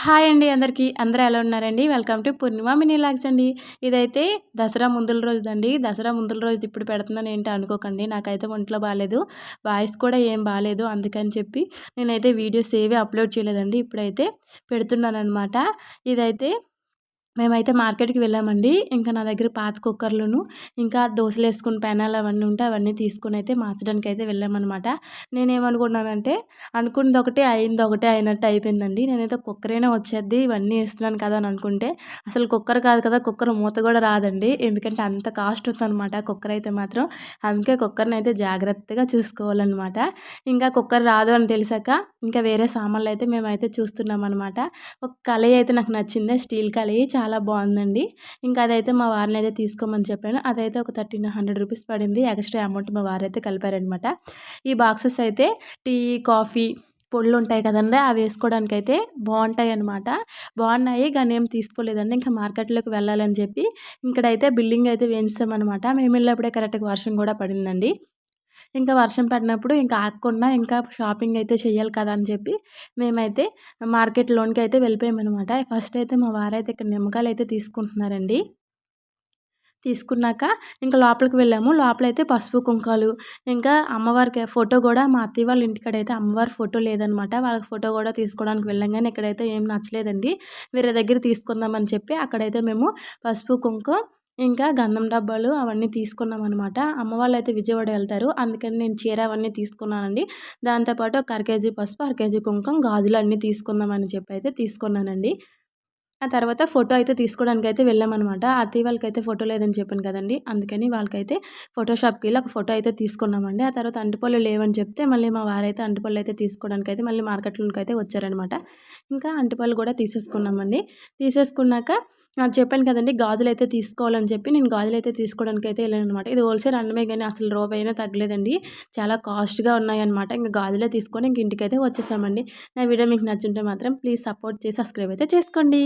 Hi అండి అందరికీ. అందరూ ఎలా ఉన్నారండి? Welcome to Purnima mini vlogs అండి. ఇదైతే దసరా ముందుల రోజుదండి. దసరా ముందుల రోజుది ఇప్పుడు పెడుతున్నానేంటి అనుకోకండి. నాకైతే ఒంట్లో బాలేదు. వాయిస్ కూడా ఏం బాలేదు. అందుకని చెప్పి నేనైతే వీడియోస్ ఏవి అప్‌లోడ్ చేయలేదండి. ఇప్పుడైతే పెడుతున్నాననమాట. ఇదైతే మేమైతే మార్కెట్‌కి వెళ్ళామండి. ఇంకా నా దగ్గర పాత కుక్కర్‌లును, ఇంకా దోసలేసుకునే పెనాలు అవన్నీ ఉంటే అవన్నీ తీసుకొనైతే మార్చడానికైతే వెళ్ళామనమాట. నేనేమనుకున్నానంటే అనుకున్నదొకటి, అయిందొకటే అయినట్టు అయిపోయిందండి. నేనైతే కుక్కరైనా వచ్చేద్ది ఇవన్నీ ఏస్తున్నాను కదా అని అనుకుంటే, అసలు కుక్కర్ కాదు కదా! కుక్కర్ మూత కూడా రాదండి. ఎందుకంటే అంత కాస్ట్ ఉందనమాట కుక్కర్ అయితే మాత్రం. అందుకే కుక్కర్‌నైతే జాగ్రత్తగా చూసుకోవాలనమాట. ఇంకా కుక్కర్ రాదు అని తెలిసాక ఇంకా వేరే సామాన్లయితే మేమైతే చూస్తున్నామనమాట. ఒక కళాయి అయితే నాకు నచ్చింది. స్టీల్ కళాయి చాలా బావుందండి. ఇంకా అదైతే మా వారినైతే తీసుకోమని చెప్పాను. అదైతే ఒక 1,300 రూపీస్ పడింది. ఎక్స్‌ట్రా అమౌంట్ మా వారైతే కలిపారనమాట. ఈ బాక్సెస్ అయితే టీ, కాఫీ పొడులుంటాయి కదండీ! అవి వేసుకోవడానికైతే బావుంటాయనమాట. బావున్నాయి. కానీ ఏం తీసుకోలేదండి. ఇంకా మార్కెట్‌లోకి వెళ్ళాలని చెప్పి ఇక్కడైతే బిల్లింగ్ అయితే వేయించేసామనమాట. మేమెళ్ళినప్పుడే కరెక్ట్‌గా వర్షం కూడా పడిందండి. ఇంకా వర్షం పడినప్పుడు ఇంకా ఆగకుండా ఇంకా షాపింగ్ అయితే చేయాలి కదా అని చెప్పి మేమైతే మార్కెట్ లోనికైతే వెళ్ళిపోయామనమాట. ఫస్ట్ అయితే మా వారైతే ఇక్కడ నిమ్మకాయలైతే తీసుకుంటున్నారండి. తీసుకున్నాక ఇంకా లోపలికి వెళ్ళాము. లోపలైతే పసుపు, కుంకాలు ఇంకా అమ్మవారికి ఫోటో గూడా మా అత్తయ్య వాళ్ళ ఇంటికాడైతే అమ్మవారి ఫోటో లేదనమాట. వాళ్ళకి ఫోటో గూడా తీసుకోవడానికి వెళ్ళాం గానీ ఇక్కడైతే ఏం నచ్చలేదండి. వేరే దగ్గర తీసుకుందామని చెప్పి అక్కడైతే మేము పసుపు, కుంకుమ ఇంకా గంధం డబ్బాలు అవన్నీ తీసుకున్నామనమాట. అమ్మ వాళ్ళైతే విజయవాడ ఎళ్తారు. అందుకని నేను చీర అవన్నీ తీసుకున్నానండి. దాంతో పాటు ఒక అర కేజీ పసుపు, అర కేజీ కుంకుమ, గాజులు అన్నీ తీసుకుందామని చెప్పి అయితే తీసుకున్నానండి. ఆ తర్వాత ఫోటో అయితే తీసుకోవడానికైతే వెళ్ళామనమాట. అత్తయ్య వాళ్ళకైతే ఫోటో లేదని చెప్పాను కదండీ! అందుకని వాళ్ళకైతే ఫోటో షాప్‌కెళ్ళి ఒక ఫోటో అయితే తీసుకున్నామండి. ఆ తర్వాత అంటుపళ్ళు లేవని చెప్తే మళ్ళీ మా వారైతే అంటుపళ్ళైతే తీసుకోవడానికైతే మళ్ళీ మార్కెట్‌లోనికైతే వచ్చారనమాట. ఇంకా అంటుపళ్ళు కూడా తీసేసుకున్నామండి. తీసేసుకున్నాక చెప్పాను కదండీ! గాజులైతే తీసుకోవాలని చెప్పి నేను గాజులైతే తీసుకోవడానికైతే ఎళ్ళాననమాట. ఇది హోల్‌సేల్ అనడమే గానీ అసలు రూపాయైనా తగ్గలేదండి. చాలా కాస్ట్‌గా ఉన్నాయన్నమాట. ఇంక గాజులే తీసుకొని ఇంక ఇంటికైతే వచ్చేసామండి. నా వీడియో మీకు నచ్చుంటే మాత్రం ప్లీజ్ సపోర్ట్ చేసి సబ్స్క్రైబ్ అయితే చేసుకోండి.